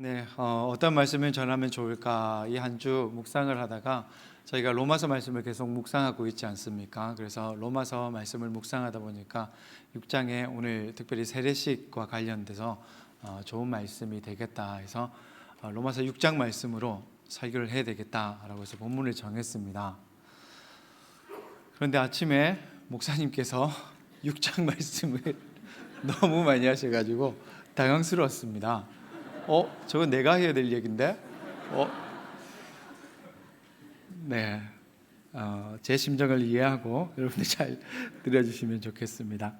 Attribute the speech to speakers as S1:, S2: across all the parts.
S1: 네, 어떤 말씀을 전하면 좋을까? 이 한 주 묵상을 하다가 저희가 로마서 말씀을 계속 묵상하고 있지 않습니까? 그래서 로마서 말씀을 묵상하다 보니까 6장에 오늘 특별히 세례식과 관련돼서 좋은 말씀이 되겠다 해서 로마서 6장 말씀으로 설교를 해야 되겠다라고 해서 본문을 정했습니다. 그런데 아침에 목사님께서 6장 말씀을 너무 많이 하셔가지고 당황스러웠습니다. 저건 내가 해야 될 얘기인데? 네. 제 심정을 이해하고 여러분들 잘 들어주시면 좋겠습니다.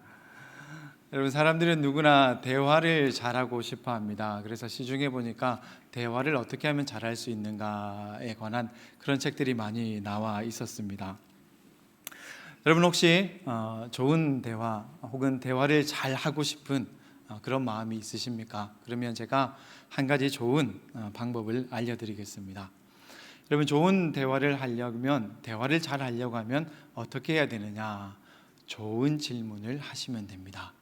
S1: 여러분, 사람들은 누구나 대화를 잘하고 싶어 합니다. 그래서 시중에 보니까 대화를 어떻게 하면 잘할 수 있는가에 관한 그런 책들이 많이 나와 있었습니다. 여러분 혹시 좋은 대화 혹은 대화를 잘 하고 싶은 그런 마음이 있으십니까? 그러면 제가 한 가지 좋은 방법을 알려드리겠습니다. 여러분, 좋은 대화를 하려면, 대화를 잘 하려고 하면 어떻게 해야 되느냐? 좋은 질문을 하시면 됩니다.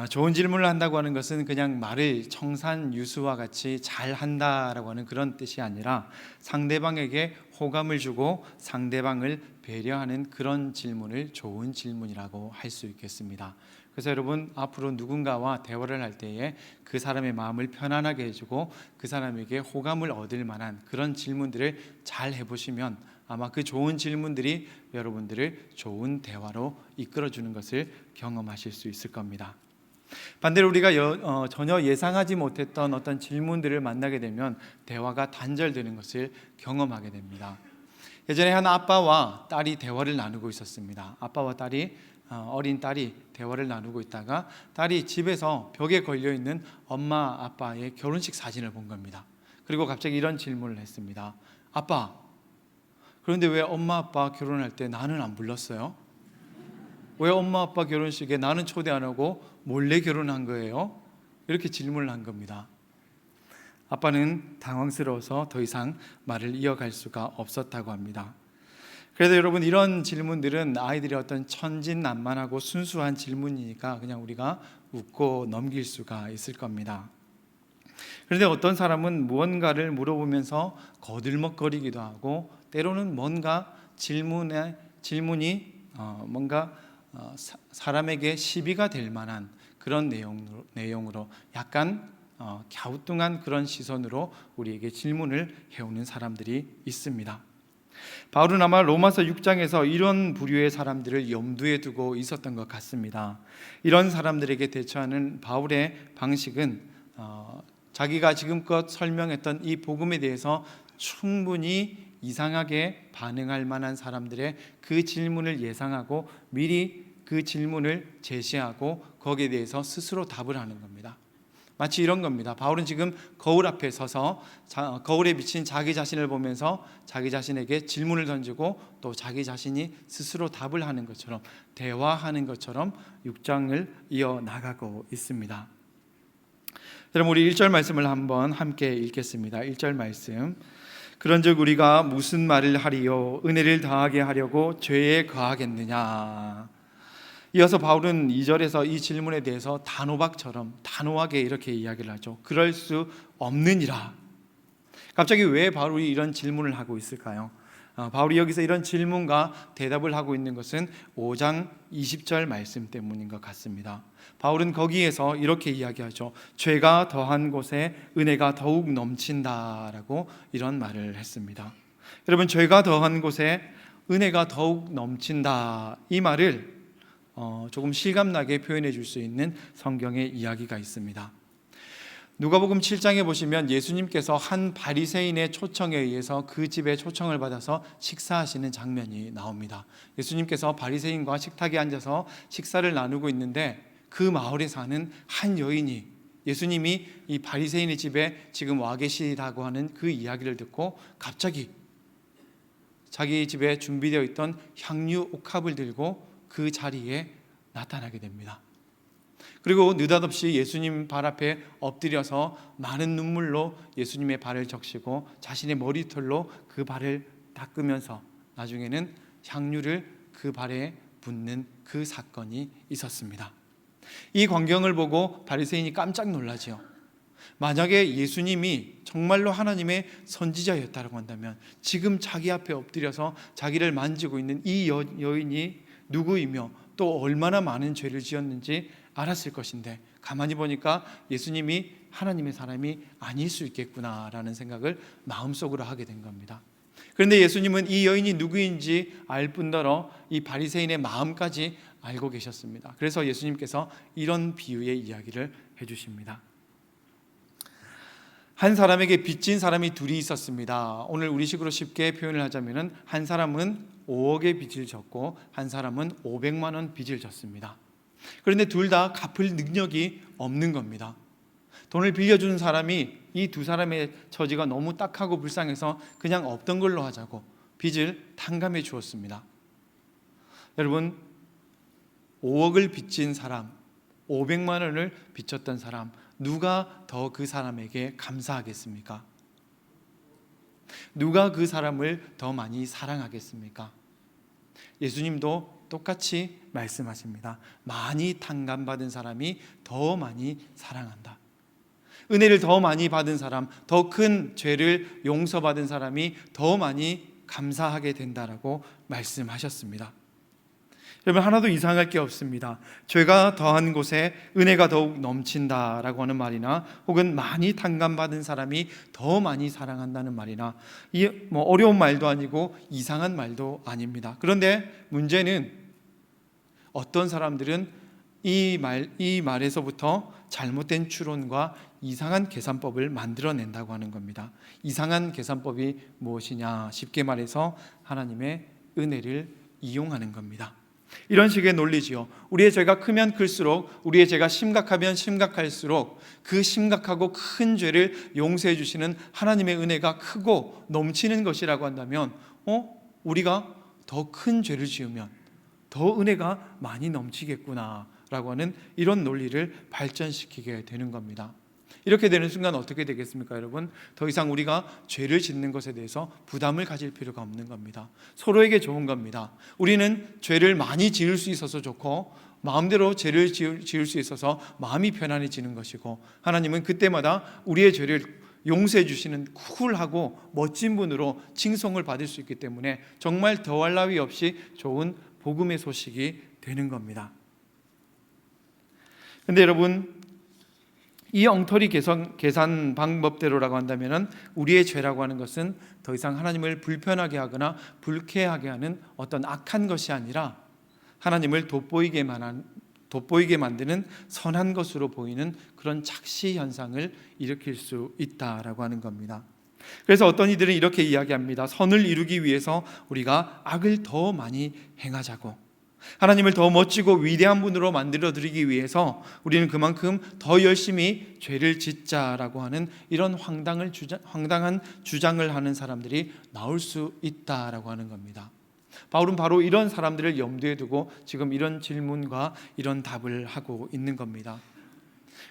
S1: 좋은 질문을 한다고 하는 것은 그냥 말을 청산유수와 같이 잘 한다라고 하는 그런 뜻이 아니라 상대방에게 호감을 주고 상대방을 배려하는 그런 질문을 좋은 질문이라고 할 수 있겠습니다. 그래서 여러분, 앞으로 누군가와 대화를 할 때에 그 사람의 마음을 편안하게 해주고 그 사람에게 호감을 얻을 만한 그런 질문들을 잘 해보시면 아마 그 좋은 질문들이 여러분들을 좋은 대화로 이끌어주는 것을 경험하실 수 있을 겁니다. 반대로 우리가 전혀 예상하지 못했던 어떤 질문들을 만나게 되면 대화가 단절되는 것을 경험하게 됩니다. 예전에 한 아빠와 딸이 대화를 나누고 있었습니다. 아빠와 딸이 어린 딸이 대화를 나누고 있다가 딸이 집에서 벽에 걸려있는 엄마 아빠의 결혼식 사진을 본 겁니다. 그리고 갑자기 이런 질문을 했습니다. 아빠, 그런데 왜 엄마 아빠 결혼할 때 나는 안 불렀어요? 왜 엄마 아빠 결혼식에 나는 초대 안 하고 몰래 결혼한 거예요? 이렇게 질문을 한 겁니다. 아빠는 당황스러워서 더 이상 말을 이어갈 수가 없었다고 합니다. 그래서 여러분, 이런 질문들은 아이들의 어떤 천진난만하고 순수한 질문이니까 그냥 우리가 웃고 넘길 수가 있을 겁니다. 그런데 어떤 사람은 무언가를 물어보면서 거들먹거리기도 하고 때로는 뭔가 질문이 뭔가 사람에게 시비가 될 만한 그런 내용으로 약간 갸우뚱한 그런 시선으로 우리에게 질문을 해오는 사람들이 있습니다. 바울은 아마 로마서 6장에서 이런 부류의 사람들을 염두에 두고 있었던 것 같습니다. 이런 사람들에게 대처하는 바울의 방식은 자기가 지금껏 설명했던 이 복음에 대해서 충분히 이상하게 반응할 만한 사람들의 그 질문을 예상하고 미리 그 질문을 제시하고 거기에 대해서 스스로 답을 하는 겁니다. 마치 이런 겁니다. 바울은 지금 거울 앞에 서서 거울에 비친 자기 자신을 보면서 자기 자신에게 질문을 던지고 또 자기 자신이 스스로 답을 하는 것처럼, 대화하는 것처럼 6장을 이어나가고 있습니다. 여러분, 우리 1절 말씀을 한번 함께 읽겠습니다. 1절 말씀. 그런즉 우리가 무슨 말을 하리요? 은혜를 더하게 하려고 죄에 거하겠느냐? 이어서 바울은 2절에서 이 질문에 대해서 단호박처럼 단호하게 이렇게 이야기를 하죠. 그럴 수 없느니라. 갑자기 왜 바울이 이런 질문을 하고 있을까요? 바울이 여기서 이런 질문과 대답을 하고 있는 것은 5장 20절 말씀 때문인 것 같습니다. 바울은 거기에서 이렇게 이야기하죠. 죄가 더한 곳에 은혜가 더욱 넘친다라고 이런 말을 했습니다. 여러분, 죄가 더한 곳에 은혜가 더욱 넘친다, 이 말을 조금 실감나게 표현해 줄 수 있는 성경의 이야기가 있습니다. 누가복음 7장에 보시면 예수님께서 한 바리새인의 초청에 의해서 그 집에 초청을 받아서 식사하시는 장면이 나옵니다. 예수님께서 바리새인과 식탁에 앉아서 식사를 나누고 있는데 그 마을에 사는 한 여인이 예수님이 이 바리새인의 집에 지금 와 계시다고 하는 그 이야기를 듣고 갑자기 자기 집에 준비되어 있던 향유 옥합을 들고 그 자리에 나타나게 됩니다. 그리고 느닷없이 예수님 발 앞에 엎드려서 많은 눈물로 예수님의 발을 적시고 자신의 머리털로 그 발을 닦으면서 나중에는 향유를 그 발에 붓는 그 사건이 있었습니다. 이 광경을 보고 바리새인이 깜짝 놀라죠. 만약에 예수님이 정말로 하나님의 선지자였다고 한다면 지금 자기 앞에 엎드려서 자기를 만지고 있는 이 여인이 누구이며 또 얼마나 많은 죄를 지었는지 알았을 것인데, 가만히 보니까 예수님이 하나님의 사람이 아닐 수 있겠구나라는 생각을 마음속으로 하게 된 겁니다. 그런데 예수님은 이 여인이 누구인지 알 뿐더러 이 바리새인의 마음까지 알고 계셨습니다. 그래서 예수님께서 이런 비유의 이야기를 해주십니다. 한 사람에게 빚진 사람이 둘이 있었습니다. 오늘 우리식으로 쉽게 표현을 하자면 한 사람은 5억의 빚을 졌고 한 사람은 500만 원 빚을 졌습니다. 그런데 둘 다 갚을 능력이 없는 겁니다. 돈을 빌려주는 사람이 이 두 사람의 처지가 너무 딱하고 불쌍해서 그냥 없던 걸로 하자고 빚을 탕감해 주었습니다. 여러분, 5억을 빚진 사람, 500만 원을 빚졌던 사람, 누가 더 그 사람에게 감사하겠습니까? 누가 그 사람을 더 많이 사랑하겠습니까? 예수님도 똑같이 말씀하십니다. 많이 탕감받은 사람이 더 많이 사랑한다. 은혜를 더 많이 받은 사람, 더 큰 죄를 용서받은 사람이 더 많이 감사하게 된다라고 말씀하셨습니다. 여러분, 하나도 이상할 게 없습니다. 죄가 더한 곳에 은혜가 더욱 넘친다라고 하는 말이나 혹은 많이 탕감받은 사람이 더 많이 사랑한다는 말이나, 이 어려운 말도 아니고 이상한 말도 아닙니다. 그런데 문제는 어떤 사람들은 이 말에서부터 잘못된 추론과 이상한 계산법을 만들어낸다고 하는 겁니다. 이상한 계산법이 무엇이냐? 쉽게 말해서 하나님의 은혜를 이용하는 겁니다. 이런 식의 논리지요. 우리의 죄가 크면 클수록, 우리의 죄가 심각하면 심각할수록 그 심각하고 큰 죄를 용서해 주시는 하나님의 은혜가 크고 넘치는 것이라고 한다면 우리가 더 큰 죄를 지으면 더 은혜가 많이 넘치겠구나라고 하는 이런 논리를 발전시키게 되는 겁니다. 이렇게 되는 순간 어떻게 되겠습니까, 여러분? 더 이상 우리가 죄를 짓는 것에 대해서 부담을 가질 필요가 없는 겁니다. 서로에게 좋은 겁니다. 우리는 죄를 많이 지을 수 있어서 좋고, 마음대로 죄를 지을 수 있어서 마음이 편안해지는 것이고, 하나님은 그때마다 우리의 죄를 용서해 주시는 쿨하고 멋진 분으로 칭송을 받을 수 있기 때문에 정말 더할 나위 없이 좋은 복음의 소식이 되는 겁니다. 그런데 여러분, 이 엉터리 계산 방법대로라고 한다면 우리의 죄라고 하는 것은 더 이상 하나님을 불편하게 하거나 불쾌하게 하는 어떤 악한 것이 아니라 하나님을 돋보이게 만드는 선한 것으로 보이는 그런 착시 현상을 일으킬 수 있다라고 하는 겁니다. 그래서 어떤 이들은 이렇게 이야기합니다. 선을 이루기 위해서 우리가 악을 더 많이 행하자고, 하나님을 더 멋지고 위대한 분으로 만들어드리기 위해서 우리는 그만큼 더 열심히 죄를 짓자라고 하는 이런 황당한 주장을 하는 사람들이 나올 수 있다라고 하는 겁니다. 바울은 바로 이런 사람들을 염두에 두고 지금 이런 질문과 이런 답을 하고 있는 겁니다.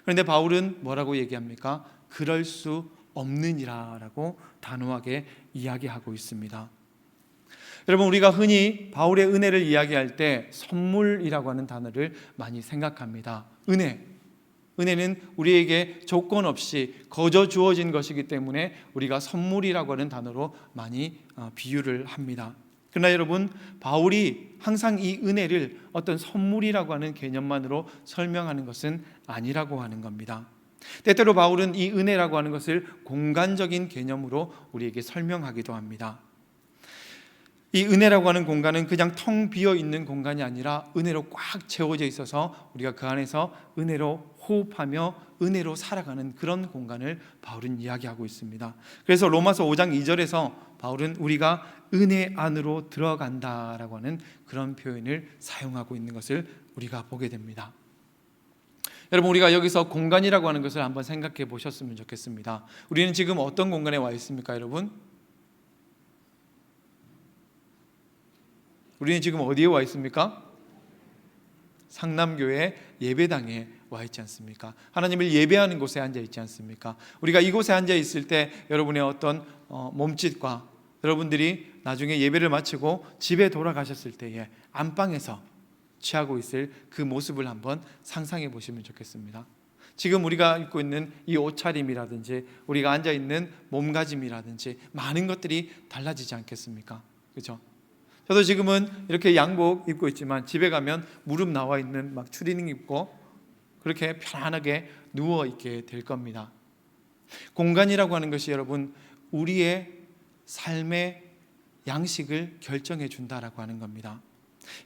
S1: 그런데 바울은 뭐라고 얘기합니까? 그럴 수 없느니라라고 단호하게 이야기하고 있습니다. 여러분, 우리가 흔히 바울의 은혜를 이야기할 때 선물이라고 하는 단어를 많이 생각합니다. 은혜는 우리에게 조건 없이 거저 주어진 것이기 때문에 우리가 선물이라고 하는 단어로 많이 비유를 합니다. 그러나 여러분, 바울이 항상 이 은혜를 어떤 선물이라고 하는 개념만으로 설명하는 것은 아니라고 하는 겁니다. 때때로 바울은 이 은혜라고 하는 것을 공간적인 개념으로 우리에게 설명하기도 합니다. 이 은혜라고 하는 공간은 그냥 텅 비어 있는 공간이 아니라 은혜로 꽉 채워져 있어서 우리가 그 안에서 은혜로 호흡하며 은혜로 살아가는 그런 공간을 바울은 이야기하고 있습니다. 그래서 로마서 5장 2절에서 바울은 우리가 은혜 안으로 들어간다라고 하는 그런 표현을 사용하고 있는 것을 우리가 보게 됩니다. 여러분, 우리가 여기서 공간이라고 하는 것을 한번 생각해 보셨으면 좋겠습니다. 우리는 지금 어떤 공간에 와 있습니까, 여러분? 우리는 지금 어디에 와 있습니까? 상남교회 예배당에 와 있지 않습니까? 하나님을 예배하는 곳에 앉아 있지 않습니까? 우리가 이곳에 앉아 있을 때 여러분의 어떤 몸짓과 여러분들이 나중에 예배를 마치고 집에 돌아가셨을 때에 안방에서 취하고 있을 그 모습을 한번 상상해 보시면 좋겠습니다. 지금 우리가 입고 있는 이 옷차림이라든지 우리가 앉아 있는 몸가짐이라든지 많은 것들이 달라지지 않겠습니까? 그렇죠? 저도 지금은 이렇게 양복 입고 있지만 집에 가면 무릎 나와 있는 막 추리닝 입고 그렇게 편안하게 누워 있게 될 겁니다. 공간이라고 하는 것이 여러분 우리의 삶의 양식을 결정해 준다라고 하는 겁니다.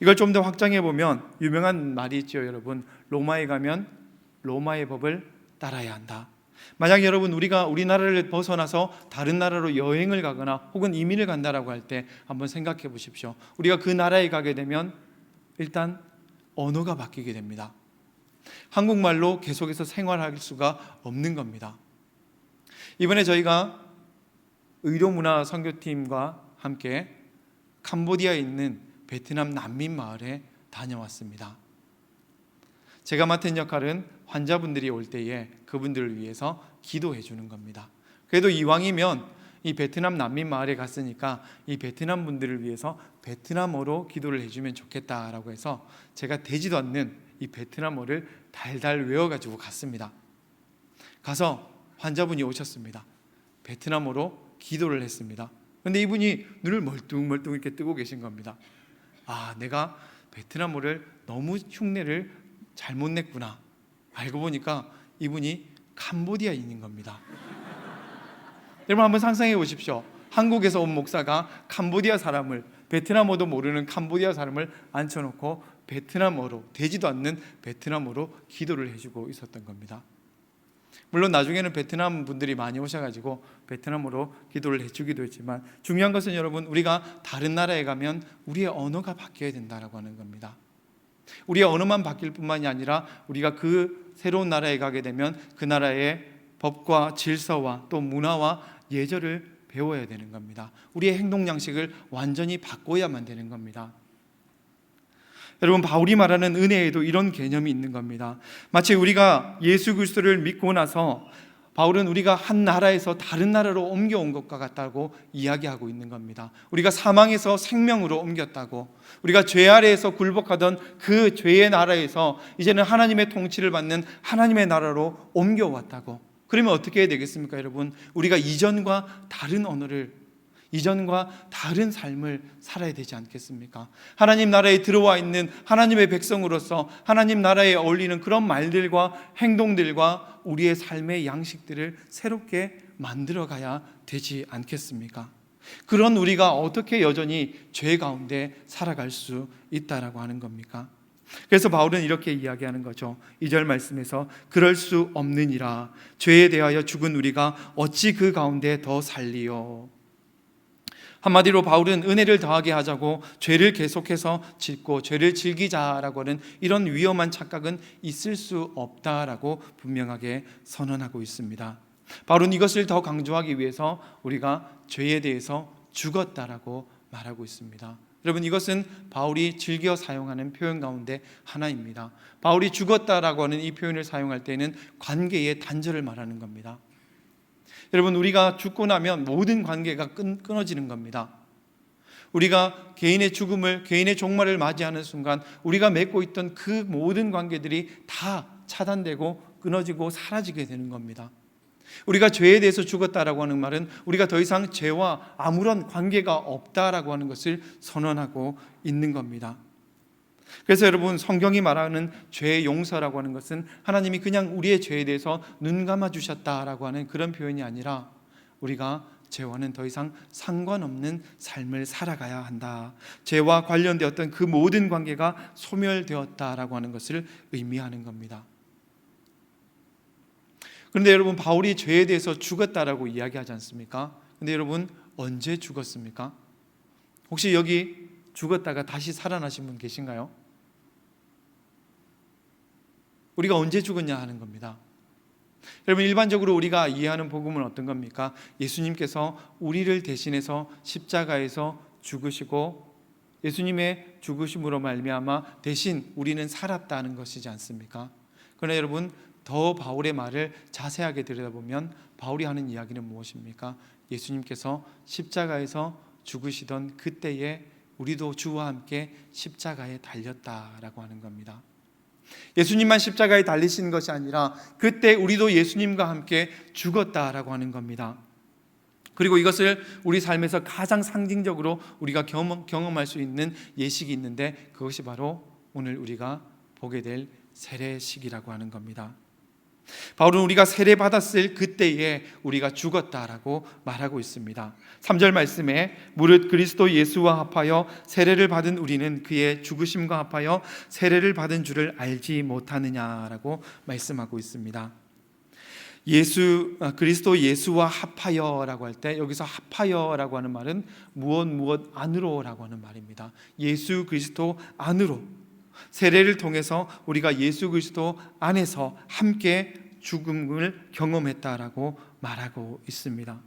S1: 이걸 좀 더 확장해 보면 유명한 말이 있죠, 여러분. 로마에 가면 로마의 법을 따라야 한다. 만약 여러분 우리가 우리나라를 벗어나서 다른 나라로 여행을 가거나 혹은 이민을 간다라고 할 때 한번 생각해 보십시오. 우리가 그 나라에 가게 되면 일단 언어가 바뀌게 됩니다. 한국말로 계속해서 생활할 수가 없는 겁니다. 이번에 저희가 의료문화 선교팀과 함께 캄보디아에 있는 베트남 난민 마을에 다녀왔습니다. 제가 맡은 역할은 환자분들이 올 때에 그분들을 위해서 기도해 주는 겁니다. 그래도 이왕이면 이 베트남 난민 마을에 갔으니까 이 베트남 분들을 위해서 베트남어로 기도를 해주면 좋겠다라고 해서 제가 되지도 않는 이 베트남어를 달달 외워가지고 갔습니다. 가서 환자분이 오셨습니다. 베트남어로 기도를 했습니다. 그런데 이분이 눈을 멀뚱멀뚱 이렇게 뜨고 계신 겁니다. 아, 내가 베트남어를 너무 흉내를 잘못 냈구나. 알고 보니까 이분이 캄보디아인인 겁니다. 여러분 한번 상상해 보십시오. 한국에서 온 목사가 캄보디아 사람을, 베트남어도 모르는 캄보디아 사람을 앉혀놓고 베트남어로, 되지도 않는 베트남어로 기도를 해주고 있었던 겁니다. 물론 나중에는 베트남 분들이 많이 오셔가지고 베트남어로 기도를 해주기도 했지만 중요한 것은 여러분 우리가 다른 나라에 가면 우리의 언어가 바뀌어야 된다라고 하는 겁니다. 우리의 언어만 바뀔 뿐만이 아니라 우리가 그 새로운 나라에 가게 되면 그 나라의 법과 질서와 또 문화와 예절을 배워야 되는 겁니다. 우리의 행동 양식을 완전히 바꿔야만 되는 겁니다. 여러분 바울이 말하는 은혜에도 이런 개념이 있는 겁니다. 마치 우리가 예수 그리스도를 믿고 나서 바울은 우리가 한 나라에서 다른 나라로 옮겨온 것과 같다고 이야기하고 있는 겁니다. 우리가 사망에서 생명으로 옮겼다고, 우리가 죄 아래에서 굴복하던 그 죄의 나라에서 이제는 하나님의 통치를 받는 하나님의 나라로 옮겨왔다고. 그러면 어떻게 해야 되겠습니까, 여러분? 우리가 이전과 다른 언어를, 이전과 다른 삶을 살아야 되지 않겠습니까? 하나님 나라에 들어와 있는 하나님의 백성으로서 하나님 나라에 어울리는 그런 말들과 행동들과 우리의 삶의 양식들을 새롭게 만들어 가야 되지 않겠습니까? 그런 우리가 어떻게 여전히 죄 가운데 살아갈 수 있다라고 하는 겁니까? 그래서 바울은 이렇게 이야기하는 거죠. 2절 말씀에서 그럴 수 없느니라 죄에 대하여 죽은 우리가 어찌 그 가운데 더 살리요. 한마디로 바울은 은혜를 더하게 하자고 죄를 계속해서 짓고 죄를 즐기자라고 하는 이런 위험한 착각은 있을 수 없다라고 분명하게 선언하고 있습니다. 바울은 이것을 더 강조하기 위해서 우리가 죄에 대해서 죽었다라고 말하고 있습니다. 여러분 이것은 바울이 즐겨 사용하는 표현 가운데 하나입니다. 바울이 죽었다라고 하는 이 표현을 사용할 때는 관계의 단절을 말하는 겁니다. 여러분 우리가 죽고 나면 모든 관계가 끊어지는 겁니다. 우리가 개인의 죽음을, 개인의 종말을 맞이하는 순간 우리가 맺고 있던 그 모든 관계들이 다 차단되고 끊어지고 사라지게 되는 겁니다. 우리가 죄에 대해서 죽었다라고 하는 말은 우리가 더 이상 죄와 아무런 관계가 없다라고 하는 것을 선언하고 있는 겁니다. 그래서 여러분 성경이 말하는 죄의 용서라고 하는 것은 하나님이 그냥 우리의 죄에 대해서 눈 감아 주셨다라고 하는 그런 표현이 아니라 우리가 죄와는 더 이상 상관없는 삶을 살아가야 한다. 죄와 관련되었던 그 모든 관계가 소멸되었다라고 하는 것을 의미하는 겁니다. 그런데 여러분 바울이 죄에 대해서 죽었다라고 이야기하지 않습니까? 그런데 여러분 언제 죽었습니까? 혹시 여기 죽었다가 다시 살아나신 분 계신가요? 우리가 언제 죽었냐 하는 겁니다. 여러분 일반적으로 우리가 이해하는 복음은 어떤 겁니까? 예수님께서 우리를 대신해서 십자가에서 죽으시고 예수님의 죽으심으로 말미암아 대신 우리는 살았다는 것이지 않습니까? 그러나 여러분 더 바울의 말을 자세하게 들여다보면 바울이 하는 이야기는 무엇입니까? 예수님께서 십자가에서 죽으시던 그때에 우리도 주와 함께 십자가에 달렸다라고 하는 겁니다. 예수님만 십자가에 달리신 것이 아니라 그때 우리도 예수님과 함께 죽었다라고 하는 겁니다. 그리고 이것을 우리 삶에서 가장 상징적으로 우리가 경험할 수 있는 예식이 있는데, 그것이 바로 오늘 우리가 보게 될 세례식이라고 하는 겁니다. 바울은 우리가 세례받았을 그때에 우리가 죽었다라고 말하고 있습니다. 3절 말씀에 무릇 그리스도 예수와 합하여 세례를 받은 우리는 그의 죽으심과 합하여 세례를 받은 줄을 알지 못하느냐라고 말씀하고 있습니다. 그리스도 예수와 합하여라고 할 때, 여기서 합하여라고 하는 말은 무엇 안으로라고 하는 말입니다. 예수 그리스도 안으로, 세례를 통해서 우리가 예수 그리스도 안에서 함께 죽음을 경험했다라고 말하고 있습니다.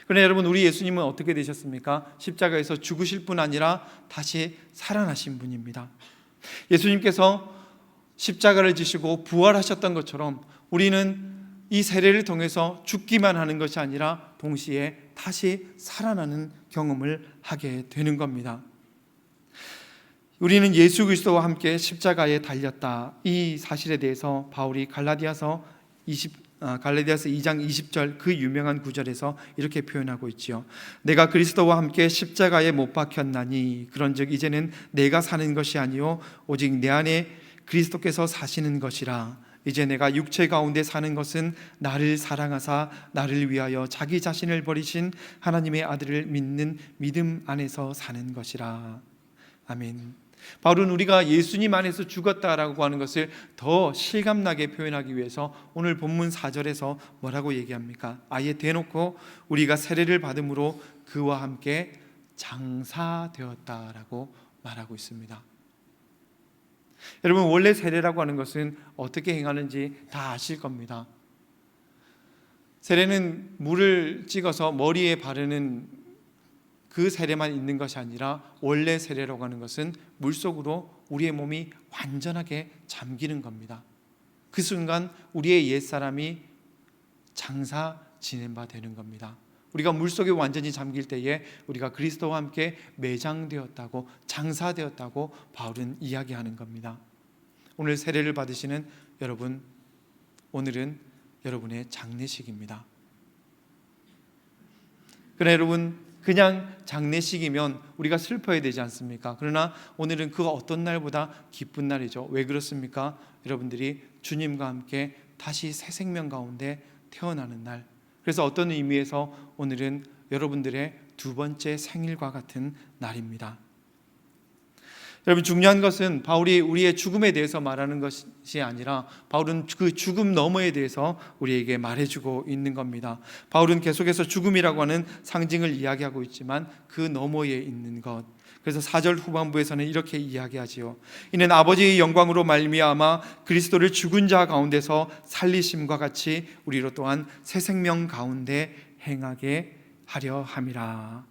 S1: 그러나 여러분, 우리 예수님은 어떻게 되셨습니까? 십자가에서 죽으실 뿐 아니라 다시 살아나신 분입니다. 예수님께서 십자가를 지시고 부활하셨던 것처럼 우리는 이 세례를 통해서 죽기만 하는 것이 아니라 동시에 다시 살아나는 경험을 하게 되는 겁니다. 우리는 예수 그리스도와 함께 십자가에 달렸다. 이 사실에 대해서 바울이 갈라디아서 2장 20절 그 유명한 구절에서 이렇게 표현하고 있지요. 내가 그리스도와 함께 십자가에 못 박혔나니 그런즉 이제는 내가 사는 것이 아니요 오직 내 안에 그리스도께서 사시는 것이라. 이제 내가 육체 가운데 사는 것은 나를 사랑하사 나를 위하여 자기 자신을 버리신 하나님의 아들을 믿는 믿음 안에서 사는 것이라. 아멘. 바울은 우리가 예수님 안에서 죽었다라고 하는 것을 더 실감나게 표현하기 위해서 오늘 본문 4절에서 뭐라고 얘기합니까? 아예 대놓고 우리가 세례를 받음으로 그와 함께 장사되었다라고 말하고 있습니다. 여러분, 원래 세례라고 하는 것은 어떻게 행하는지 다 아실 겁니다. 세례는 물을 찍어서 머리에 바르는 그 세례만 있는 것이 아니라 원래 세례라고 하는 것은 물속으로 우리의 몸이 완전하게 잠기는 겁니다. 그 순간 우리의 옛사람이 장사 지낸 바 되는 겁니다. 우리가 물속에 완전히 잠길 때에 우리가 그리스도와 함께 매장되었다고, 장사되었다고 바울은 이야기하는 겁니다. 오늘 세례를 받으시는 여러분, 오늘은 여러분의 장례식입니다. 그러나 여러분, 그냥 장례식이면 우리가 슬퍼야 되지 않습니까? 그러나 오늘은 그 어떤 날보다 기쁜 날이죠. 왜 그렇습니까? 여러분들이 주님과 함께 다시 새 생명 가운데 태어나는 날. 그래서 어떤 의미에서 오늘은 여러분들의 두 번째 생일과 같은 날입니다. 여러분, 중요한 것은 바울이 우리의 죽음에 대해서 말하는 것이 아니라 바울은 그 죽음 너머에 대해서 우리에게 말해주고 있는 겁니다. 바울은 계속해서 죽음이라고 하는 상징을 이야기하고 있지만 그 너머에 있는 것, 그래서 4절 후반부에서는 이렇게 이야기하지요. 이는 아버지의 영광으로 말미암아 그리스도를 죽은 자 가운데서 살리심과 같이 우리로 또한 새 생명 가운데 행하게 하려 함이라.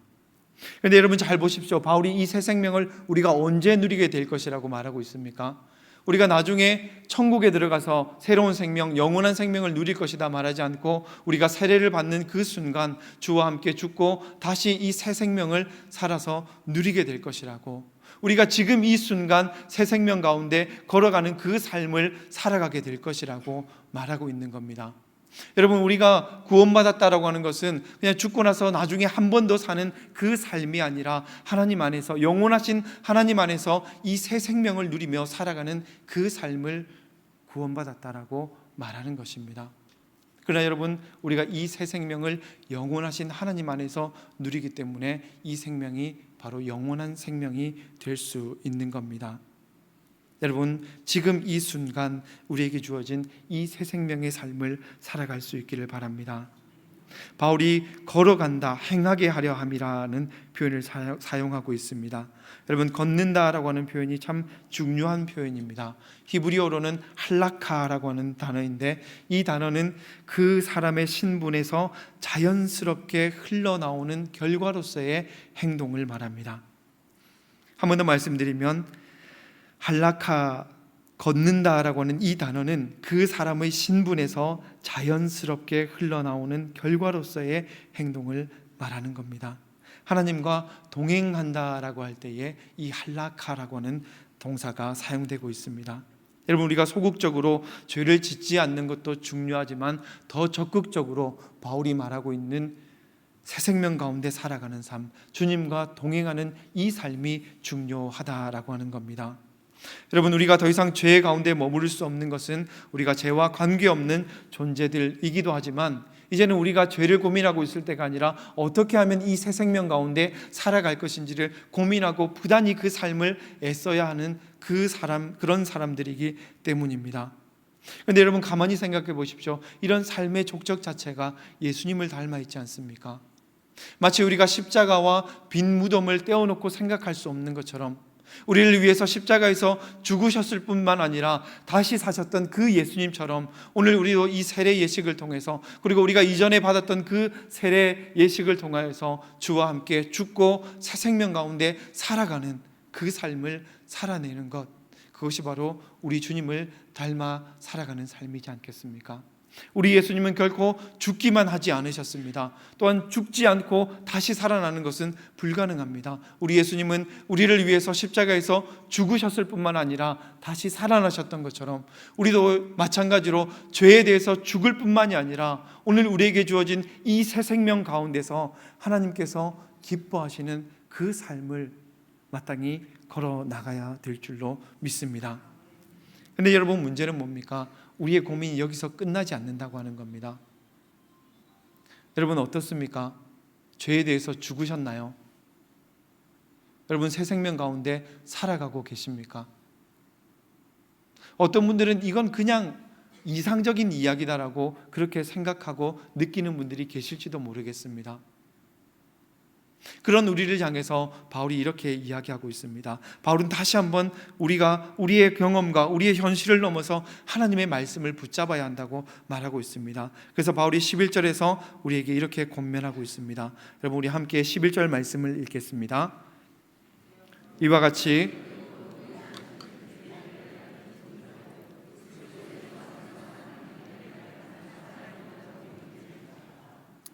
S1: 그런데 여러분 잘 보십시오. 바울이 이 새 생명을 우리가 언제 누리게 될 것이라고 말하고 있습니까? 우리가 나중에 천국에 들어가서 새로운 생명, 영원한 생명을 누릴 것이다 말하지 않고 우리가 세례를 받는 그 순간 주와 함께 죽고 다시 이 새 생명을 살아서 누리게 될 것이라고, 우리가 지금 이 순간 새 생명 가운데 걸어가는 그 삶을 살아가게 될 것이라고 말하고 있는 겁니다. 여러분, 우리가 구원받았다라고 하는 것은 그냥 죽고 나서 나중에 한 번 더 사는 그 삶이 아니라 하나님 안에서, 영원하신 하나님 안에서 이 새 생명을 누리며 살아가는 그 삶을 구원받았다라고 말하는 것입니다. 그러나 여러분, 우리가 이 새 생명을 영원하신 하나님 안에서 누리기 때문에 이 생명이 바로 영원한 생명이 될 수 있는 겁니다. 여러분, 지금 이 순간 우리에게 주어진 이 새 생명의 삶을 살아갈 수 있기를 바랍니다. 바울이 걸어간다, 행하게 하려 함이라는 표현을 사용하고 있습니다. 여러분, 걷는다라고 하는 표현이 참 중요한 표현입니다. 히브리어로는 할라카라고 하는 단어인데, 이 단어는 그 사람의 신분에서 자연스럽게 흘러나오는 결과로서의 행동을 말합니다. 한 번 더 말씀드리면, 할라카, 걷는다라고 하는 이 단어는 그 사람의 신분에서 자연스럽게 흘러나오는 결과로서의 행동을 말하는 겁니다. 하나님과 동행한다라고 할 때에 이 할라카라고 하는 동사가 사용되고 있습니다. 여러분, 우리가 소극적으로 죄를 짓지 않는 것도 중요하지만 더 적극적으로 바울이 말하고 있는 새 생명 가운데 살아가는 삶, 주님과 동행하는 이 삶이 중요하다라고 하는 겁니다. 여러분, 우리가 더 이상 죄 가운데 머무를 수 없는 것은 우리가 죄와 관계없는 존재들이기도 하지만, 이제는 우리가 죄를 고민하고 있을 때가 아니라 어떻게 하면 이 새 생명 가운데 살아갈 것인지를 고민하고 부단히 그 삶을 애써야 하는 그런 사람들이기 때문입니다. 그런데 여러분, 가만히 생각해 보십시오. 이런 삶의 족적 자체가 예수님을 닮아 있지 않습니까? 마치 우리가 십자가와 빈 무덤을 떼어놓고 생각할 수 없는 것처럼, 우리를 위해서 십자가에서 죽으셨을 뿐만 아니라 다시 사셨던 그 예수님처럼 오늘 우리도 이 세례 예식을 통해서, 그리고 우리가 이전에 받았던 그 세례 예식을 통해서 주와 함께 죽고 새 생명 가운데 살아가는 그 삶을 살아내는 것, 그것이 바로 우리 주님을 닮아 살아가는 삶이지 않겠습니까? 우리 예수님은 결코 죽기만 하지 않으셨습니다. 또한 죽지 않고 다시 살아나는 것은 불가능합니다. 우리 예수님은 우리를 위해서 십자가에서 죽으셨을 뿐만 아니라 다시 살아나셨던 것처럼, 우리도 마찬가지로 죄에 대해서 죽을 뿐만이 아니라 오늘 우리에게 주어진 이 새 생명 가운데서 하나님께서 기뻐하시는 그 삶을 마땅히 걸어 나가야 될 줄로 믿습니다. 그런데 여러분, 문제는 뭡니까? 우리의 고민이 여기서 끝나지 않는다고 하는 겁니다. 여러분, 어떻습니까? 죄에 대해서 죽으셨나요? 여러분, 새 생명 가운데 살아가고 계십니까? 어떤 분들은 이건 그냥 이상적인 이야기다라고 그렇게 생각하고 느끼는 분들이 계실지도 모르겠습니다. 그런 우리를 향해서 바울이 이렇게 이야기하고 있습니다. 바울은 다시 한번 우리가 우리의 경험과 우리의 현실을 넘어서 하나님의 말씀을 붙잡아야 한다고 말하고 있습니다. 그래서 바울이 11절에서 우리에게 이렇게 권면하고 있습니다. 여러분, 우리 함께 11절 말씀을 읽겠습니다. 이와 같이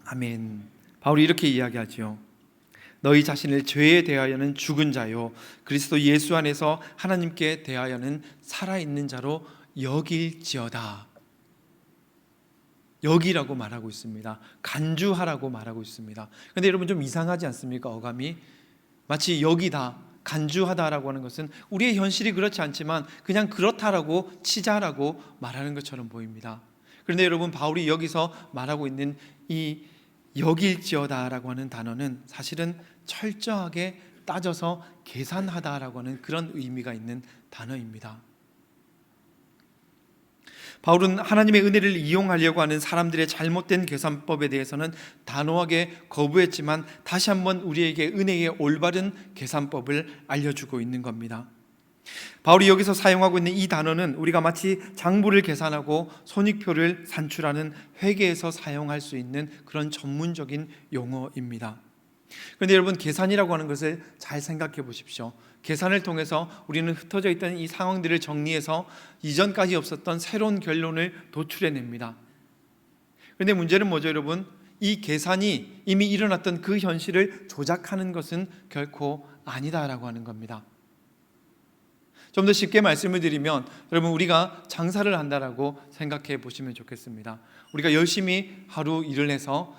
S1: 아멘. 바울이 이렇게 이야기하죠. 너희 자신을 죄에 대하여는 죽은 자요, 그리스도 예수 안에서 하나님께 대하여는 살아있는 자로 여길지어다. 여기라고 말하고 있습니다. 간주하라고 말하고 있습니다. 그런데 여러분, 좀 이상하지 않습니까? 어감이 마치 여기다, 간주하다라고 하는 것은 우리의 현실이 그렇지 않지만 그냥 그렇다라고 치자라고 말하는 것처럼 보입니다. 그런데 여러분, 바울이 여기서 말하고 있는 이 여길지어다라고 하는 단어는 사실은 철저하게 따져서 계산하다라고 하는 그런 의미가 있는 단어입니다. 바울은 하나님의 은혜를 이용하려고 하는 사람들의 잘못된 계산법에 대해서는 단호하게 거부했지만 다시 한번 우리에게 은혜의 올바른 계산법을 알려주고 있는 겁니다. 바울이 여기서 사용하고 있는 이 단어는 우리가 마치 장부를 계산하고 손익표를 산출하는 회계에서 사용할 수 있는 그런 전문적인 용어입니다. 그런데 여러분, 계산이라고 하는 것을 잘 생각해 보십시오. 계산을 통해서 우리는 흩어져 있던 이 상황들을 정리해서 이전까지 없었던 새로운 결론을 도출해냅니다. 그런데 문제는 뭐죠, 여러분? 이 계산이 이미 일어났던 그 현실을 조작하는 것은 결코 아니다라고 하는 겁니다. 좀 더 쉽게 말씀을 드리면, 여러분, 우리가 장사를 한다라고 생각해 보시면 좋겠습니다. 우리가 열심히 하루 일을 해서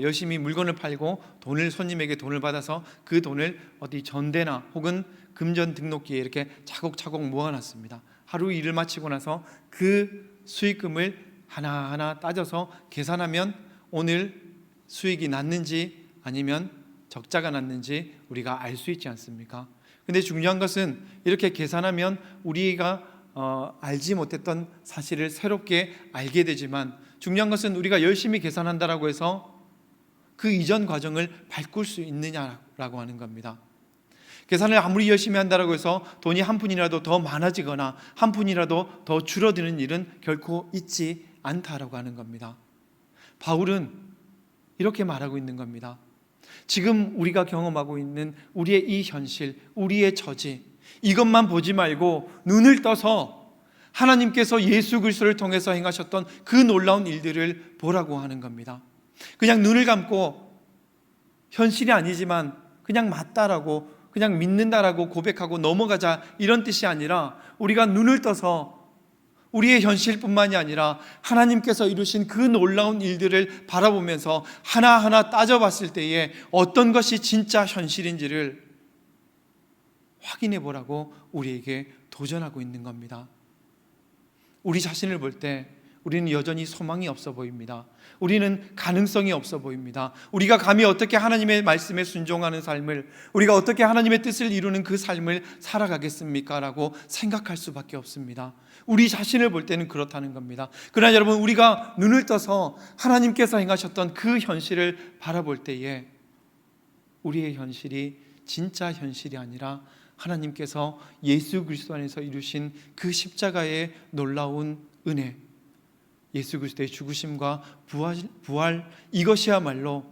S1: 열심히 물건을 팔고 손님에게 돈을 받아서 그 돈을 어디 전대나 혹은 금전 등록기에 이렇게 차곡차곡 모아놨습니다. 하루 일을 마치고 나서 그 수익금을 하나하나 따져서 계산하면 오늘 수익이 났는지 아니면 적자가 났는지 우리가 알 수 있지 않습니까? 근데 중요한 것은 이렇게 계산하면 우리가 알지 못했던 사실을 새롭게 알게 되지만, 중요한 것은 우리가 열심히 계산한다라고 해서 그 이전 과정을 바꿀 수 있느냐라고 하는 겁니다. 계산을 아무리 열심히 한다라고 해서 돈이 한 푼이라도 더 많아지거나 한 푼이라도 더 줄어드는 일은 결코 있지 않다라고 하는 겁니다. 바울은 이렇게 말하고 있는 겁니다. 지금 우리가 경험하고 있는 우리의 이 현실, 우리의 처지, 이것만 보지 말고 눈을 떠서 하나님께서 예수 그리스도를 통해서 행하셨던 그 놀라운 일들을 보라고 하는 겁니다. 그냥 눈을 감고 현실이 아니지만 그냥 맞다라고, 그냥 믿는다라고 고백하고 넘어가자, 이런 뜻이 아니라 우리가 눈을 떠서 우리의 현실뿐만이 아니라 하나님께서 이루신 그 놀라운 일들을 바라보면서 하나하나 따져봤을 때에 어떤 것이 진짜 현실인지를 확인해 보라고 우리에게 도전하고 있는 겁니다. 우리 자신을 볼 때 우리는 여전히 소망이 없어 보입니다. 우리는 가능성이 없어 보입니다. 우리가 감히 어떻게 하나님의 말씀에 순종하는 삶을, 우리가 어떻게 하나님의 뜻을 이루는 그 삶을 살아가겠습니까? 라고 생각할 수밖에 없습니다. 우리 자신을 볼 때는 그렇다는 겁니다. 그러나 여러분, 우리가 눈을 떠서 하나님께서 행하셨던 그 현실을 바라볼 때에 우리의 현실이 진짜 현실이 아니라 하나님께서 예수 그리스도 안에서 이루신 그 십자가의 놀라운 은혜, 예수 그리스도의 죽으심과 부활, 이것이야말로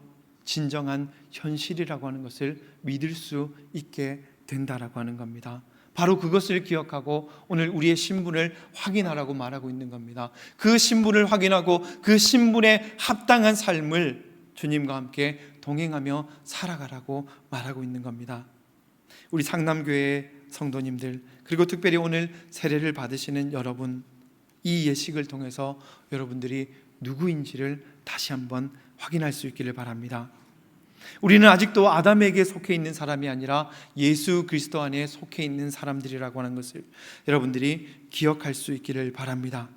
S1: 진정한 현실이라고 하는 것을 믿을 수 있게 된다라고 하는 겁니다. 바로 그것을 기억하고 오늘 우리의 신분을 확인하라고 말하고 있는 겁니다. 그 신분을 확인하고 그 신분에 합당한 삶을 주님과 함께 동행하며 살아가라고 말하고 있는 겁니다. 우리 상남교회 성도님들, 그리고 특별히 오늘 세례를 받으시는 여러분, 이 예식을 통해서 여러분들이 누구인지를 다시 한번 확인할 수 있기를 바랍니다. 우리는 아직도 아담에게 속해 있는 사람이 아니라 예수 그리스도 안에 속해 있는 사람들이라고 하는 것을 여러분들이 기억할 수 있기를 바랍니다.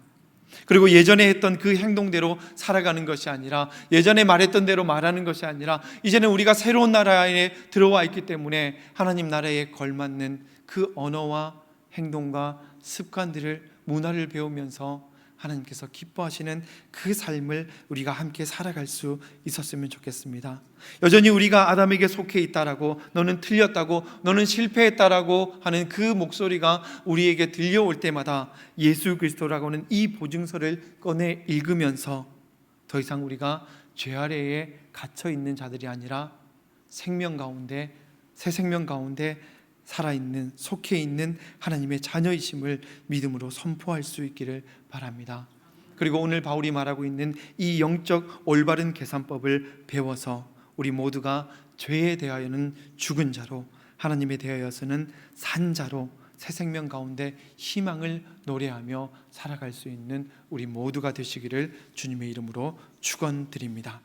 S1: 그리고 예전에 했던 그 행동대로 살아가는 것이 아니라, 예전에 말했던 대로 말하는 것이 아니라, 이제는 우리가 새로운 나라에 들어와 있기 때문에 하나님 나라에 걸맞는 그 언어와 행동과 습관들을, 문화를 배우면서 하나님께서 기뻐하시는 그 삶을 우리가 함께 살아갈 수 있었으면 좋겠습니다. 여전히 우리가 아담에게 속해 있다라고, 너는 틀렸다고, 너는 실패했다라고 하는 그 목소리가 우리에게 들려올 때마다 예수 그리스도라고 하는 이 보증서를 꺼내 읽으면서 더 이상 우리가 죄 아래에 갇혀 있는 자들이 아니라 생명 가운데, 새 생명 가운데 살아있는, 속해 있는 하나님의 자녀이심을 믿음으로 선포할 수 있기를 바랍니다. 그리고 오늘 바울이 말하고 있는 이 영적 올바른 계산법을 배워서 우리 모두가 죄에 대하여는 죽은 자로, 하나님에 대하여서는 산 자로 새 생명 가운데 희망을 노래하며 살아갈 수 있는 우리 모두가 되시기를 주님의 이름으로 축원드립니다.